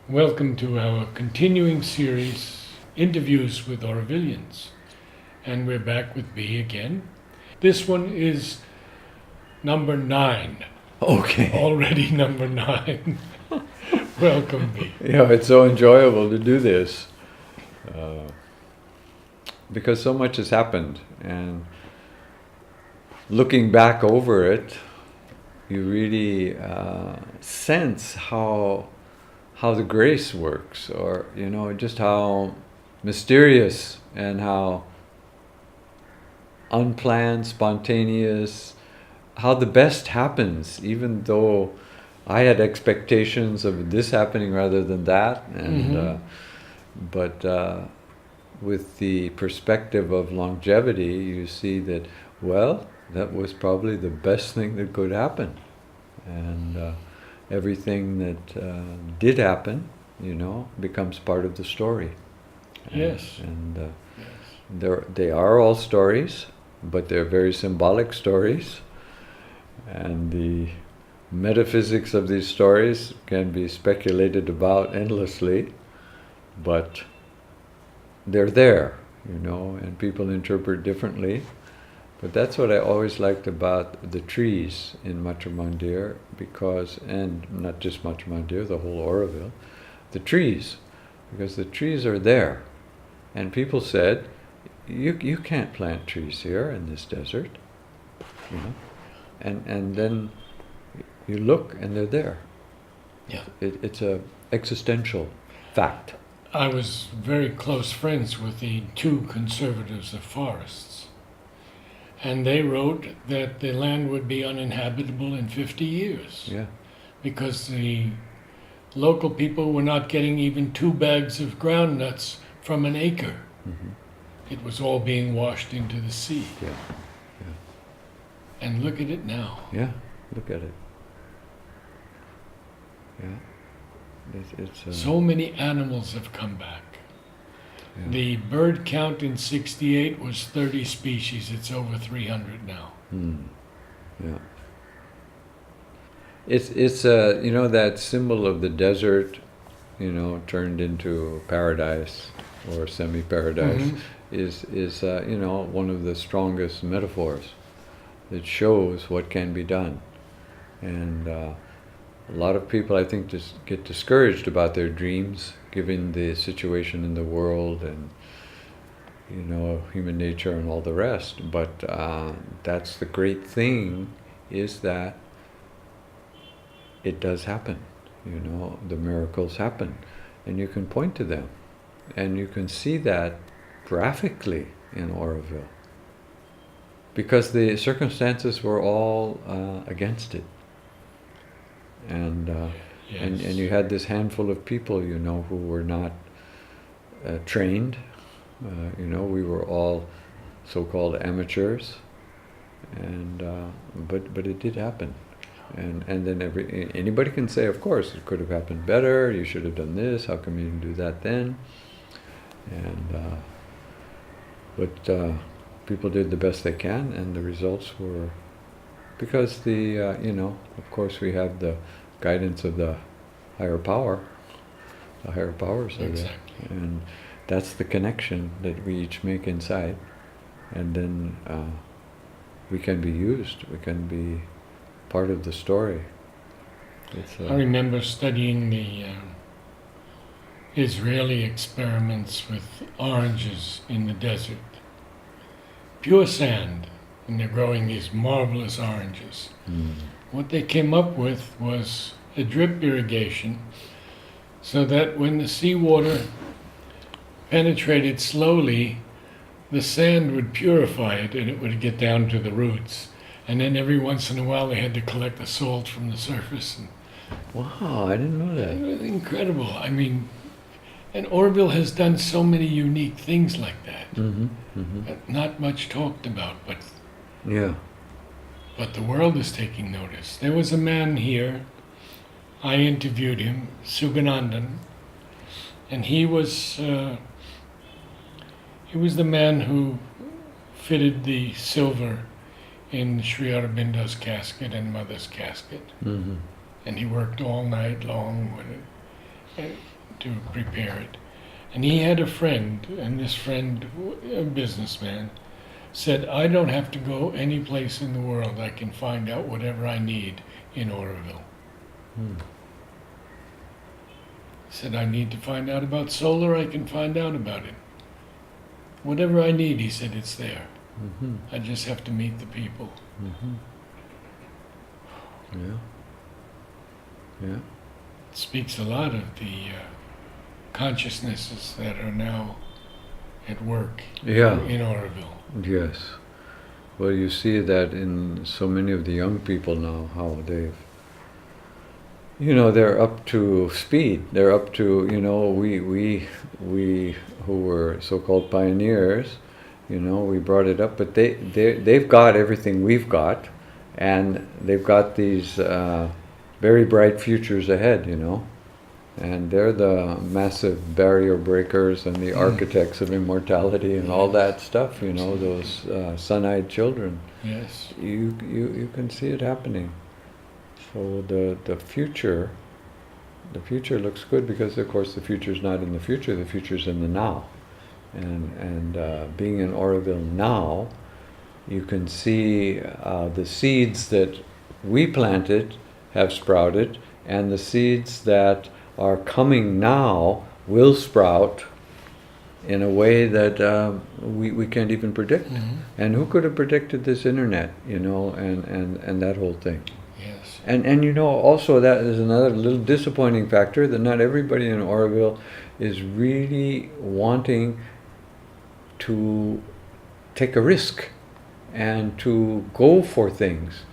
Welcome to our continuing series, Interviews with Aurovilians. And we're back with B again. This one is number 9. Okay. Already number 9. Welcome, B. Yeah, it's so enjoyable to do this because so much has happened, and looking back over it, you really sense how the grace works, or just how mysterious and how unplanned, spontaneous, how the best happens, even though I had expectations of this happening rather than that, and but with the perspective of longevity, you see that, well, that was probably the best thing that could happen, and everything that did happen, becomes part of the story. Yes. And they are all stories, but they're very symbolic stories, and the metaphysics of these stories can be speculated about endlessly, but they're there, and people interpret differently. But that's what I always liked about the trees in Matra Mandir, and not just Matra Mandir, the whole Auroville, the trees, because the trees are there. And people said, you can't plant trees here in this desert, and then you look and they're there. Yeah. It's a existential fact. I was very close friends with the 2 conservatives of forests, and they wrote that the land would be uninhabitable in 50 years. Yeah. Because the local people were not getting even 2 bags of groundnuts from an acre. Mm-hmm. It was all being washed into the sea. Yeah. And look at it now. Yeah. Look at it. Yeah. It's So many animals have come back. Yeah. The bird count in 68 was 30 species. It's over 300 now. Yeah. It's that symbol of the desert, turned into paradise or semi-paradise, is one of the strongest metaphors that shows what can be done. And a lot of people, I think, just get discouraged about their dreams, given the situation in the world and human nature and all the rest. But that's the great thing, is that it does happen. The miracles happen, and you can point to them, and you can see that graphically in Auroville, because the circumstances were all against it. And Yes. and you had this handful of people, who were not trained. We were all so-called amateurs, and but it did happen. And then anybody can say, of course, it could have happened better. You should have done this. How come you didn't do that then? And but people did the best they can, and the results were, because of course, we have the guidance of the higher power. The higher powers are there, and that's the connection that we each make inside, and then we can be used. We can be part of the story. I remember studying the Israeli experiments with oranges in the desert. Pure sand, and they're growing these marvelous oranges. What they came up with was a drip irrigation, so that when the seawater penetrated slowly, the sand would purify it and it would get down to the roots. And then every once in a while they had to collect the salt from the surface. And Wow, I didn't know it that. was incredible. I mean, and Auroville has done so many unique things like that. Not much talked about, Yeah. but the world is taking notice. There was a man here, I interviewed him, Suganandan, and he was the man who fitted the silver in Sri Aurobindo's casket and Mother's casket. And he worked all night long with it. And to prepare it. And he had a friend, and this friend, a businessman, said, I don't have to go any place in the world. I can find out whatever I need in Oroville. Hmm. He said, I need to find out about solar, I can find out about it. Whatever I need, he said, it's there. Mm-hmm. I just have to meet the people. Mm-hmm. Yeah. Yeah. It speaks a lot of the consciousnesses that are now at work Yeah. in Oroville. Yes. Well, you see that in so many of the young people now, how they've, they're up to speed. They're up to, we who were so-called pioneers, we brought it up, but they've got everything we've got, and they've got these very bright futures ahead, and they're the massive barrier breakers and the architects of immortality and all that stuff, those sun-eyed children. Yes. You can see it happening. So the future looks good because, of course, the future's not in the future, the future's in the now. And being in Oroville now, you can see the seeds that we planted have sprouted, and the seeds that are coming now will sprout in a way that we can't even predict. Mm-hmm. And who could have predicted this internet, and that whole thing? Yes. And also that is another little disappointing factor, that not everybody in Oroville is really wanting to take a risk and to go for things.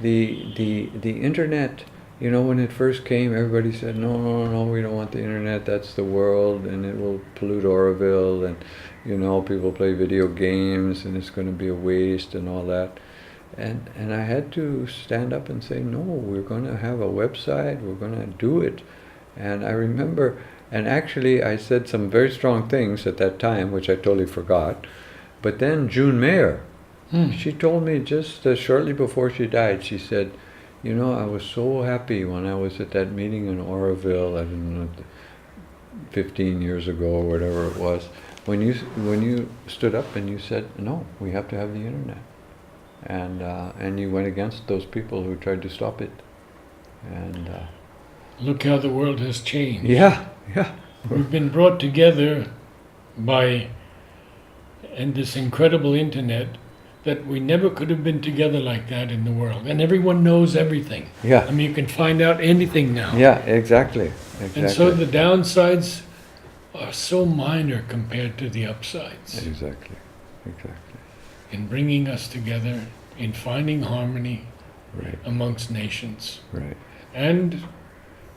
The internet, when it first came, everybody said, no, we don't want the internet, that's the world, and it will pollute Oroville, and people play video games, and it's going to be a waste and all that. And I had to stand up and say, no, we're going to have a website, we're going to do it. And I remember, and actually I said some very strong things at that time, which I totally forgot. But then June Mayer, she told me just shortly before she died, she said, I was so happy when I was at that meeting in Oroville, I don't know, 15 years ago or whatever it was, when you stood up and you said, no, we have to have the internet. And you went against those people who tried to stop it. And Look how the world has changed. yeah. We've been brought together by this incredible internet that we never could have been together like that in the world. And everyone knows everything. Yeah. I mean, you can find out anything now. Yeah, exactly. And so the downsides are so minor compared to the upsides. Exactly. In bringing us together, in finding harmony Right. amongst nations, Right. and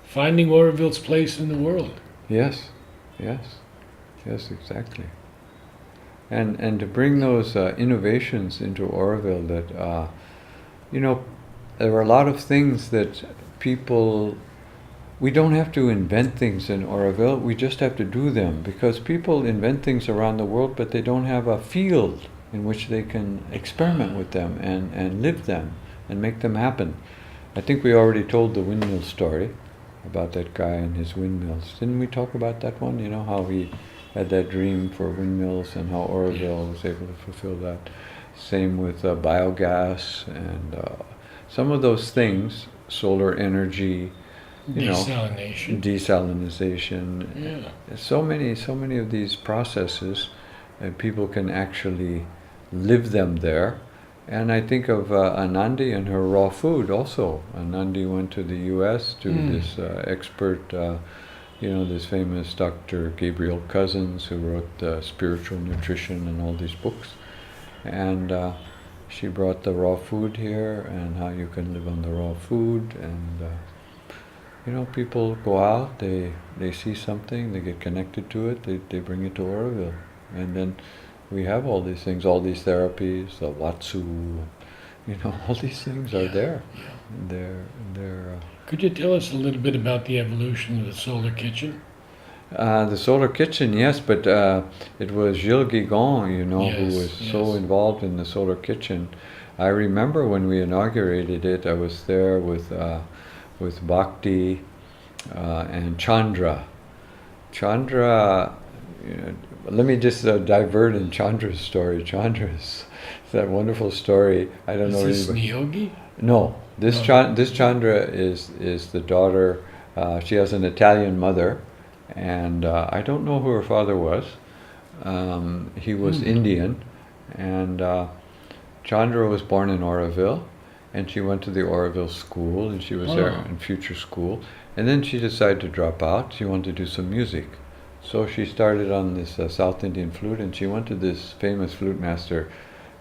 finding Oroville's place in the world. Yes, exactly. And to bring those innovations into Oroville that, there are a lot of things that we don't have to invent things in Oroville, we just have to do them, because people invent things around the world, but they don't have a field in which they can experiment with them and live them and make them happen. I think we already told the windmill story about that guy and his windmills. Didn't we talk about that one? How he had that dream for windmills and how Oroville was able to fulfill that. Same with biogas and some of those things, solar energy, desalinization. Yeah. So many of these processes, and people can actually live them there. And I think of Anandi and her raw food also. Anandi went to the U.S. to this expert, this famous Dr. Gabriel Cousins, who wrote Spiritual Nutrition and all these books. And she brought the raw food here and how you can live on the raw food. And, people go out, they see something, they get connected to it, they bring it to Oroville. And then we have all these things, all these therapies, the Watsu, all these things are there. Yeah. They're Could you tell us a little bit about the evolution of the solar kitchen? the solar kitchen, yes, but it was Gilles Guigon, who was so involved in the solar kitchen. I remember when we inaugurated it, I was there with Bhakti and Chandra. Chandra, let me just divert in Chandra's story. Chandra's that wonderful story. I don't know Is this anybody. Niyogi? No, this No. This Chandra is the daughter. She has an Italian mother, and I don't know who her father was. He was Indian, and Chandra was born in Oroville, and she went to the Oroville school, and she was there Oh. in future school. And then she decided to drop out. She wanted to do some music. So she started on this South Indian flute, and she went to this famous flute master.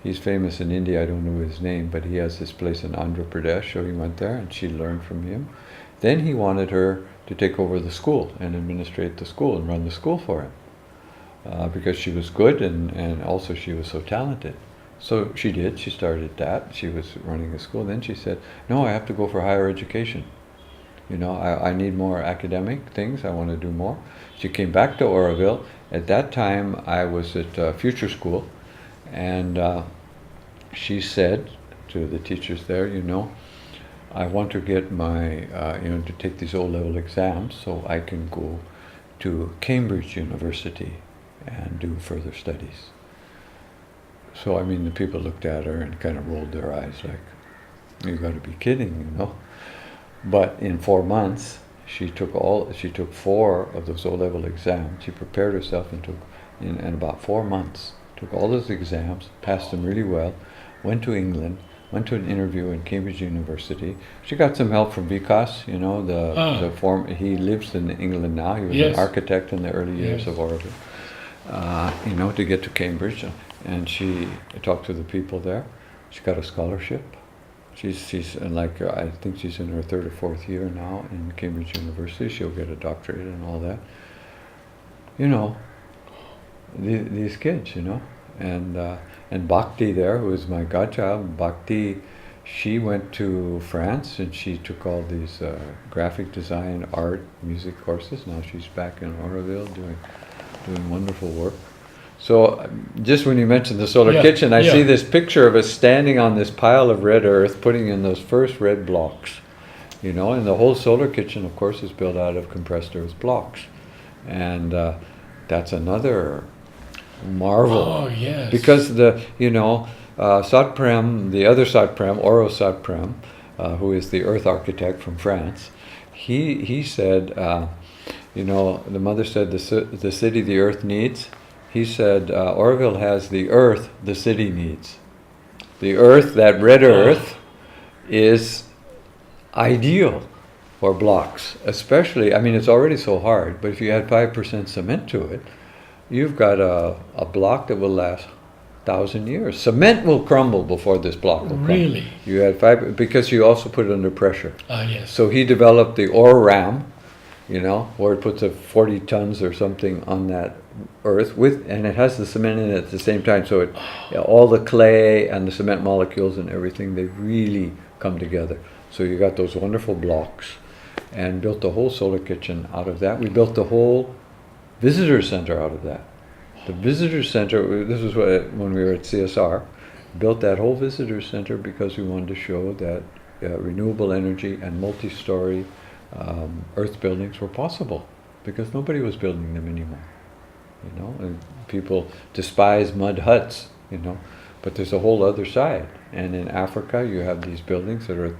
He's famous in India, I don't know his name, but he has this place in Andhra Pradesh, so he went there and she learned from him. Then he wanted her to take over the school and administrate the school and run the school for him. Because she was good and also she was so talented. So she did, she started that, she was running a school. Then she said, no, I have to go for higher education. I need more academic things, I want to do more. She came back to Oroville. At that time, I was at Future School, and she said to the teachers there, I want to get my, to take these O-level exams so I can go to Cambridge University and do further studies. So, the people looked at her and kind of rolled their eyes like, you got to be kidding, But in 4 months, she took 4 of those O-level exams. She prepared herself and took, in about 4 months, took all those exams, passed them really well, went to England, went to an interview in Cambridge University. She got some help from Vikas, he lives in England now. He was an architect in the early years of Oroville, to get to Cambridge. And she talked to the people there. She got a scholarship. She's I think she's in her 3rd or 4th year now in Cambridge University. She'll get a doctorate and all that. These kids, and Bhakti there, who is my godchild, Bhakti, she went to France and she took all these graphic design, art, music courses. Now she's back in Oroville doing wonderful work. So just when you mentioned the solar kitchen, I see this picture of us standing on this pile of red earth, putting in those first red blocks, and the whole solar kitchen, of course, is built out of compressed earth blocks. And that's another marvel. Oh, yes. Because Satprem, the other Satprem, Oro Satprem, who is the earth architect from France, he said, the mother said the city the earth needs. He said, Oroville has the earth the city needs. The earth, that red earth, is ideal for blocks, especially, it's already so hard, but if you add 5% cement to it, you've got a block that will last 1,000 years. Cement will crumble before this block will crumble. Really? You add 5, because you also put it under pressure. Yes. So he developed the ore ram, where it puts 40 tons or something on that earth and it has the cement in it at the same time. So all the clay and the cement molecules and everything, they really come together. So you got those wonderful blocks, and built the whole solar kitchen out of that. We built the whole visitor center out of that. The visitor center, this was when we were at CSR, built that whole visitor center because we wanted to show that renewable energy and multi-story earth buildings were possible, because nobody was building them anymore. And people despise mud huts, but there's a whole other side. And in Africa, you have these buildings that are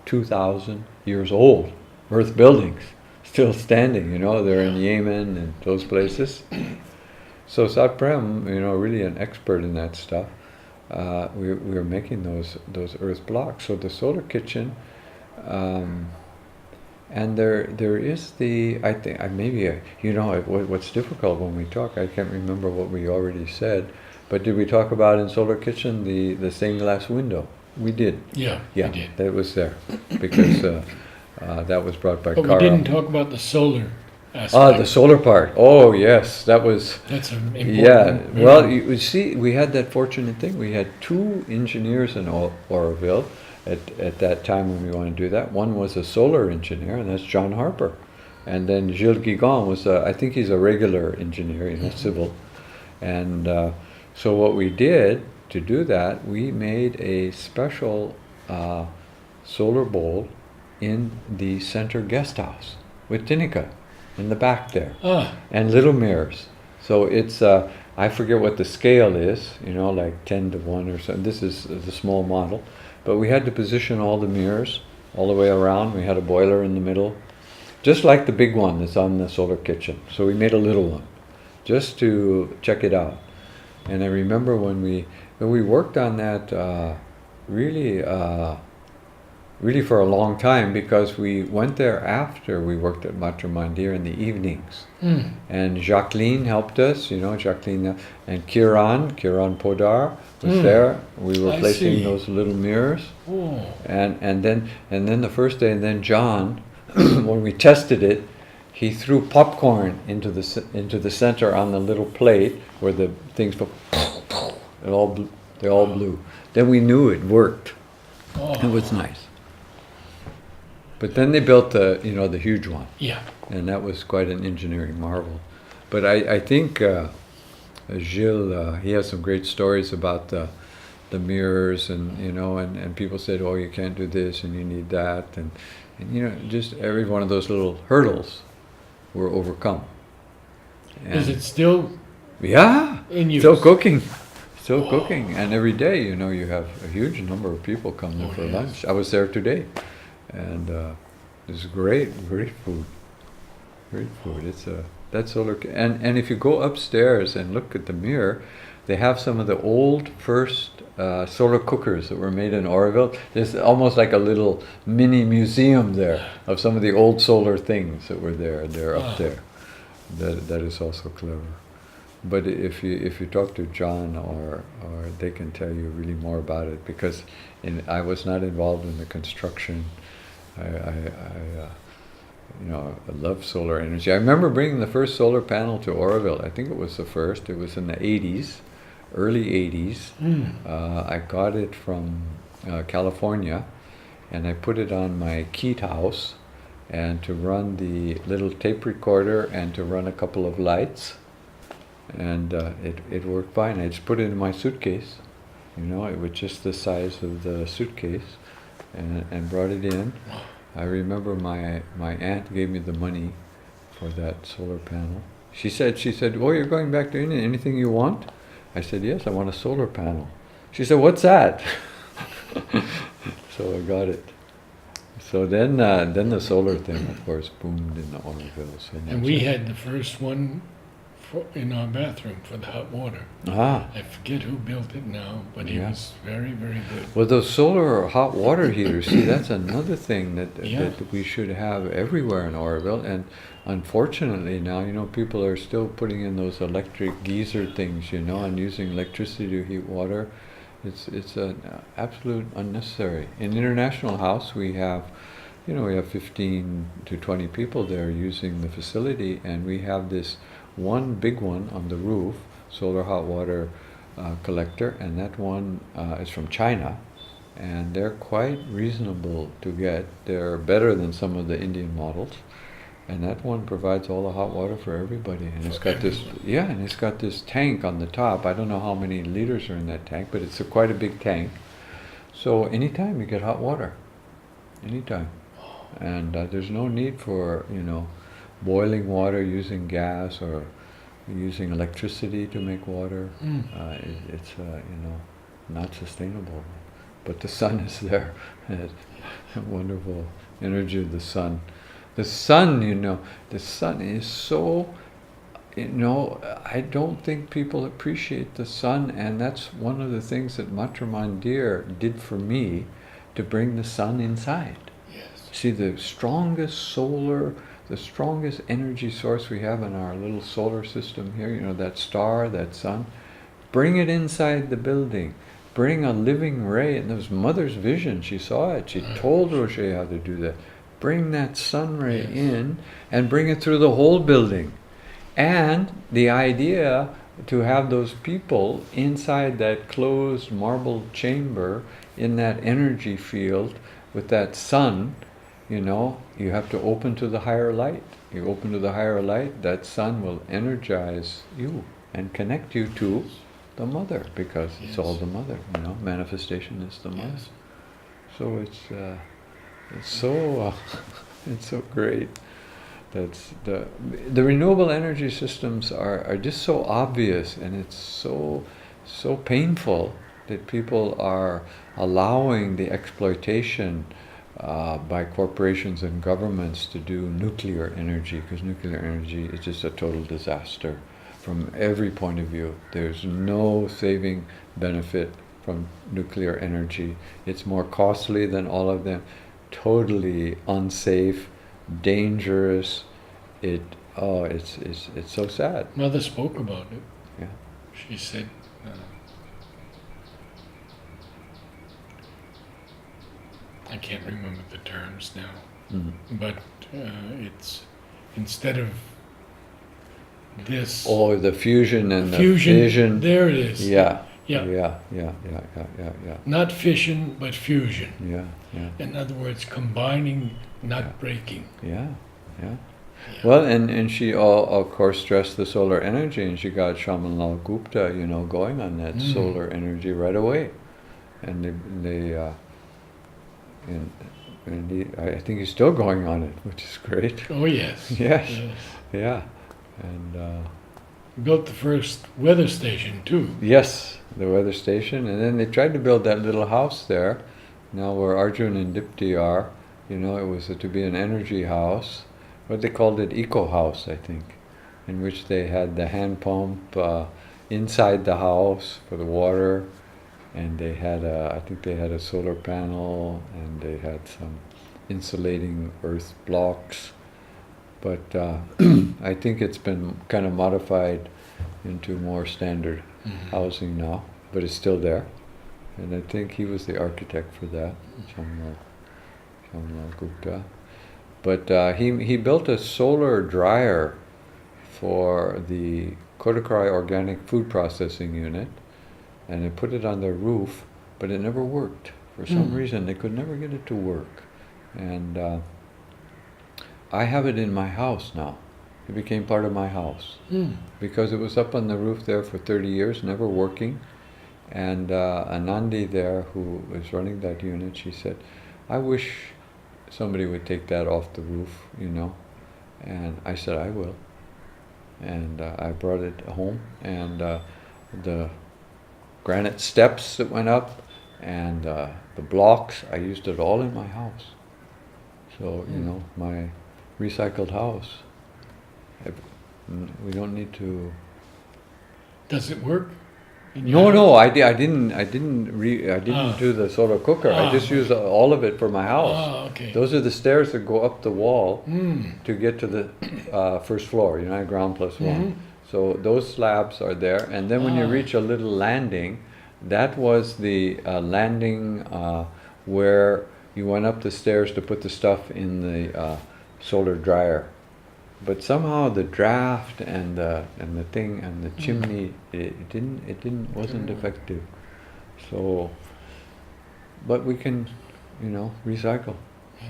2,000 years old, earth buildings, still standing, they're in Yemen and those places. So Satprem, really an expert in that stuff. We were making those earth blocks. So the solar kitchen, and there is I think what's difficult when we talk, I can't remember what we already said, but did we talk about in solar kitchen the stained glass window? We did. Yeah, we did. That was there because that was brought by But Carl. we didn't talk about the solar aspect. The solar part. Oh yes, that's important. Yeah. Well, you see, we had that fortunate thing. We had 2 engineers in Oroville at that time when we wanted to do that. One was a solar engineer, and that's John Harper. And then Gilles Guigon was, I think he's a regular engineer, civil. And so what we did to do that, we made a special solar bowl in the center guest house with Tinnica. in the back there, Ah, and little mirrors. So it's I forget what the scale is, you know, like 10 to 1 or something. This is the small model, but we had to position all the mirrors all the way around. We had a boiler in the middle, just like the big one that's on the solar kitchen. So we made a little one just to check it out. And I remember when we worked on that really really for a long time, because we went there after we worked at Matre Mandir in the evenings. And Jacqueline helped us, you know, Jacqueline and Kiran Podar was there. We were I placing see. those little mirrors. oh, And then the first day, and then John, when we tested it, he threw popcorn into the center on the little plate where the things go. They all blew. Then we knew it worked. It oh, was nice. But then they built the huge one, yeah. and that was quite an engineering marvel. But I think Gilles, he has some great stories about the mirrors, and and people said, oh, you can't do this and you need that, and just every one of those little hurdles were overcome. Is And it still yeah, in use? still cooking. Still cooking, and every day, you have a huge number of people come there for yes. lunch. I was there today, and it's great food. Great food. It's that solar, and if you go upstairs and look at the mirror, they have some of the old first solar cookers that were made in Oroville. There's almost like a little mini museum there of some of the old solar things that were there. They're up there. That is also clever. But if you talk to John, or they can tell you really more about it, because I was not involved in the construction. I love solar energy. I remember bringing the first solar panel to Oroville. I think it was the first. It was in the 80s, early 80s. I got it from California, and I put it on my Keat house, and to run the little tape recorder and to run a couple of lights. And it worked fine. I just put it in my suitcase, it was just the size of the suitcase, and brought it in. I remember my aunt gave me the money for that solar panel. She said, oh, you're going back to India, anything you want? I said, yes, I want a solar panel. She said, what's that? So I got it. So then the solar thing, of course, boomed in Oroville so much. And we had the first one in our bathroom for the hot water. I forget who built it now, but he was very, very good. Well, those solar hot water heaters, see, that's another thing that we should have everywhere in Oroville. And unfortunately now, people are still putting in those electric geyser things, and using electricity to heat water. It's an absolute unnecessary. In International House, we have 15 to 20 people there using the facility, and we have this one big one on the roof, solar hot water collector, and that one is from China, and they're quite reasonable to get. They're better than some of the Indian models, and that one provides all the hot water for everybody. And it's got this tank on the top. I don't know how many liters are in that tank, but it's quite a big tank. So anytime you get hot water, anytime, and there's no need for boiling water using gas or using electricity to make water. It's not sustainable. But the sun is there. Wonderful energy of the sun. The sun, the sun is so, I don't think people appreciate the sun, and that's one of the things that Matre Mandir did for me, to bring the sun inside. Yes. See, the strongest energy source we have in our little solar system here, that star, that sun, bring it inside the building. Bring a living ray, and it was Mother's vision. She saw it. She told Roger how to do that. Bring that sun ray in and bring it through the whole building. And the idea to have those people inside that closed marble chamber in that energy field with that sun, you have to open to the higher light. You open to the higher light, that sun will energize you and connect you to the mother, because it's all the mother, manifestation is the mother. So it's so it's so great. That's the renewable energy systems are just so obvious, and it's so painful that people are allowing the exploitation by corporations and governments to do nuclear energy, because nuclear energy is just a total disaster from every point of view. There's no saving benefit from nuclear energy. It's more costly than all of them, totally unsafe, dangerous. It's so sad. Mother spoke about it. Yeah. She said, I can't remember the terms now, Mm. but it's instead of this Oh, the fusion and fusion, the fission. there it is. Yeah. Yeah. Yeah. Not fission, but fusion. Yeah. In other words, combining, not Yeah. breaking. Yeah. Yeah. Well, and she of course stressed the solar energy, and she got Shaman Lal Gupta, going on that solar energy right away, and I think he's still going on it, which is great. Oh yes. Yes. Yes. Yeah, and We built the first weather station too. yes, the weather station, and then they tried to build that little house there. Now where Arjun and Dipti are, it was to be an energy house. But they called it Eco House, I think, in which they had the hand pump inside the house for the water, and they had I think they had a solar panel, and they had some insulating earth blocks. But I think it's been kind of modified into more standard housing now, but it's still there. And I think he was the architect for that, Shamlal Gupta. But he built a solar dryer for the Kodakrai Organic Food Processing Unit, and they put it on their roof, but it never worked. For some reason, they could never get it to work. And I have it in my house now. It became part of my house. Because it was up on the roof there for 30 years, never working. And Anandi there, who was running that unit, she said, I wish somebody would take that off the roof, And I said, I will. And I brought it home, and the granite steps that went up, and the blocks, I used it all in my house. So, my recycled house. We don't need to... Does it work? in your No, house? I didn't do the solar cooker. I just used all of it for my house. Ah, okay. Those are the stairs that go up the wall Mm. to get to the first floor, ground plus one. So those slabs are there, and then when you reach a little landing, that was the landing where you went up the stairs to put the stuff in the solar dryer. But somehow the draft and the thing and the chimney, wasn't effective. So, but we can, recycle.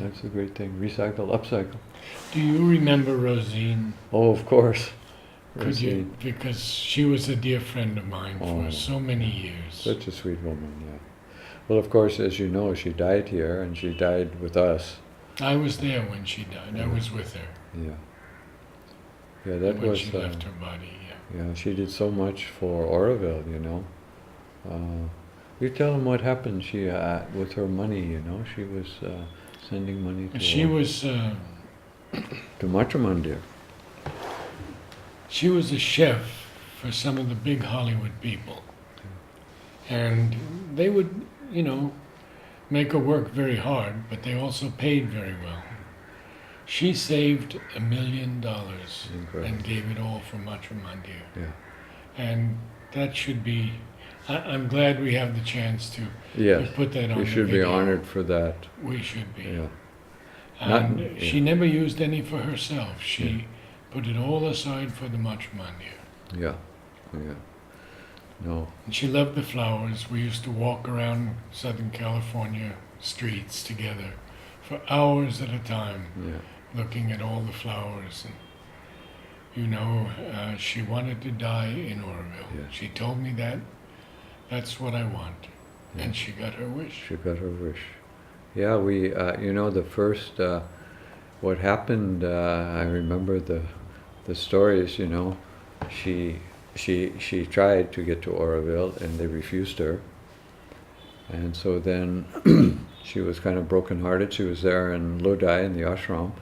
That's a great thing. Recycle, upcycle. Do you remember Rosine? Oh, of course. Could you? Rosine. Because she was a dear friend of mine Oh. for so many years. Such a sweet woman, yeah. Well, of course, as you know, she died here, and she died with us. I was there when she died. I was with her Yeah. Yeah, that when was. she left her body. Yeah. Yeah, she did so much for Oroville, You tell them what happened. She with her money, she was sending money to. She was to Matrimandir. she was a chef for some of the big Hollywood people, and they would, make her work very hard, but they also paid very well. She saved $1 million Incredible. and gave it all for Matrimandir. Yeah. And that should be, I'm glad we have the chance to Yes. put that on You the should be video. honored for that. We should be. Yeah. And Not- she yeah. never used any for herself. She Yeah. put it all aside for the Matrimandir. Yeah. Yeah. No. And she loved the flowers. We used to walk around Southern California streets together for hours at a time, Yeah. looking at all the flowers. And, she wanted to die in Oroville. Yeah. She told me that. That's what I want. Yeah. And she got her wish. She got her wish. Yeah, we, the first what happened, I remember the stories, you know, she tried to get to Oroville and they refused her. And so then she was kind of brokenhearted. She was there in Lodi in the ashram,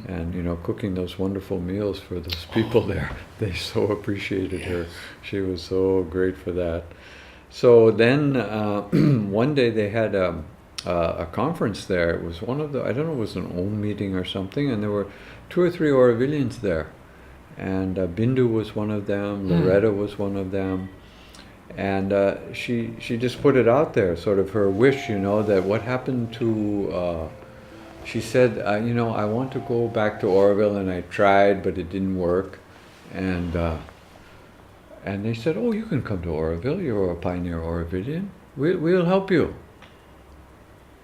and you know, cooking those wonderful meals for those people there. They so appreciated her. She was so great for that. So then one day they had a conference there. It was one of the, I don't know, it was an Om meeting or something, and there were 2 or 3 Aurovillians there. And Bindu was one of them, Loretta was one of them. And she just put it out there, sort of her wish, you know, that what happened to, she said, you know, I want to go back to Oroville, and I tried, but it didn't work. And they said, oh, you can come to Oroville, you're a pioneer Orovillian, we'll help you.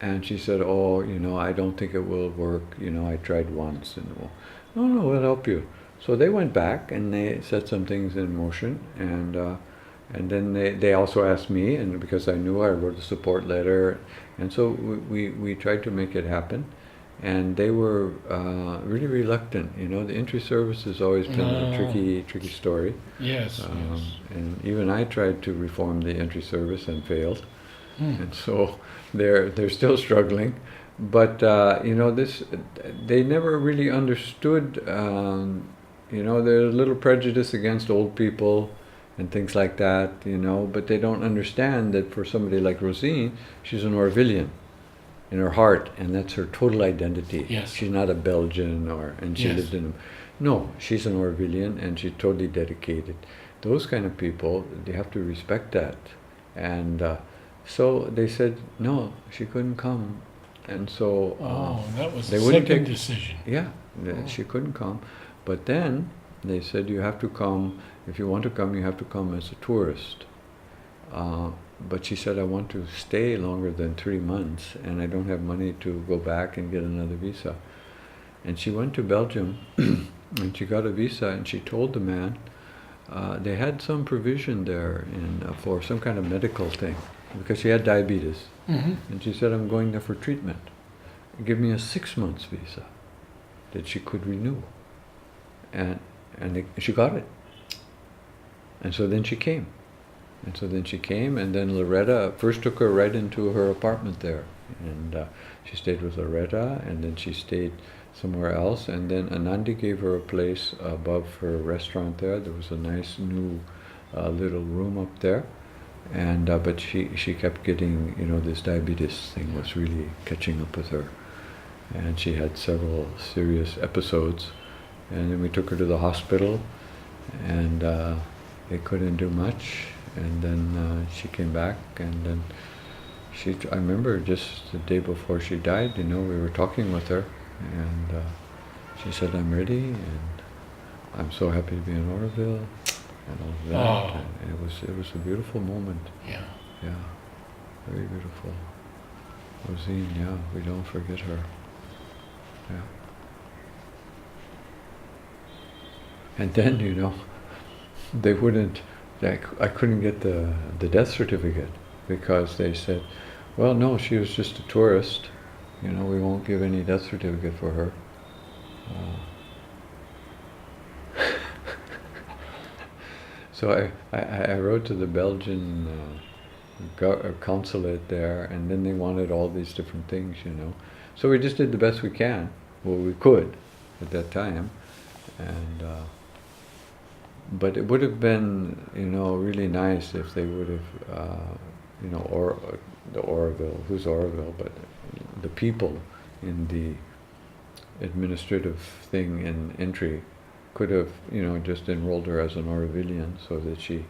And she said, oh, you know, I don't think it will work, you know, I tried once. And no, we'll help you. So they went back and they set some things in motion, and then they also asked me, and because I knew, I wrote a support letter, and so we tried to make it happen. And they were really reluctant. You know, the entry service has always been a tricky story. Yes, And even I tried to reform the entry service and failed. And so they're still struggling. But you know, they never really understood. You know, there's a little prejudice against old people and things like that, you know, but they don't understand that for somebody like Rosine, she's an Orovillian in her heart, and that's her total identity. Yes. She's not a Belgian and she Yes. lived in no, she's an Orovillian and she's totally dedicated. Those kind of people, they have to respect that. And so they said, no, she couldn't come. And so that was they the wouldn't second take- decision. yeah, she couldn't come. But then they said, you have to come, if you want to come, you have to come as a tourist. But she said, I want to stay longer than 3 months, and I don't have money to go back and get another visa. And she went to Belgium, and she got a visa, and she told the man, they had some provision there for some kind of medical thing, because she had diabetes. And she said, I'm going there for treatment. Give me a 6 months visa that she could renew. And she got it. And so then she came. And then Loretta first took her right into her apartment there. And she stayed with Loretta, and then she stayed somewhere else. And then Anandi gave her a place above her restaurant there. There was a nice new little room up there. And but she kept getting, you know, this diabetes thing was really catching up with her. And she had several serious episodes. And then we took her to the hospital, and they couldn't do much. And then she came back, and then I remember just the day before she died, you know, we were talking with her, and she said, I'm ready, and I'm so happy to be in Oroville, and all of that. Oh. And it was a beautiful moment. Yeah. Yeah, very beautiful. Rosine, yeah, we don't forget her. Yeah. And then, you know, they wouldn't, I couldn't get the death certificate, because they said, well, no, she was just a tourist. You know, we won't give any death certificate for her. So I wrote to the Belgian consulate there, and then they wanted all these different things, you know. So we just did the best we can, well, we could at that time. And but it would have been, you know, really nice if they would have, you know, the Oroville, who's Oroville, but the people in the administrative thing in entry could have, you know, just enrolled her as an Orovillian, so that she,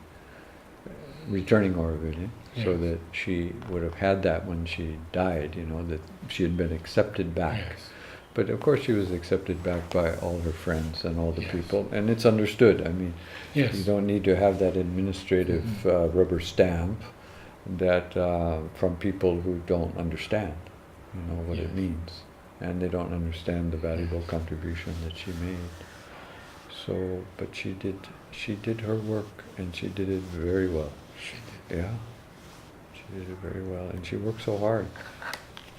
returning Orovillian, so Yes. that she would have had that when she died, you know, that she had been accepted back. Yes. But of course she was accepted back by all her friends and all the Yes. people, and it's understood. I mean, Yes. you don't need to have that administrative rubber stamp that from people who don't understand, you know, what it Yes. means, and they don't understand the valuable contribution that she made. So, but she did her work, and she did it very well. She did. Yeah, she did it very well, and she worked so hard.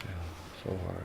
Yeah, so hard.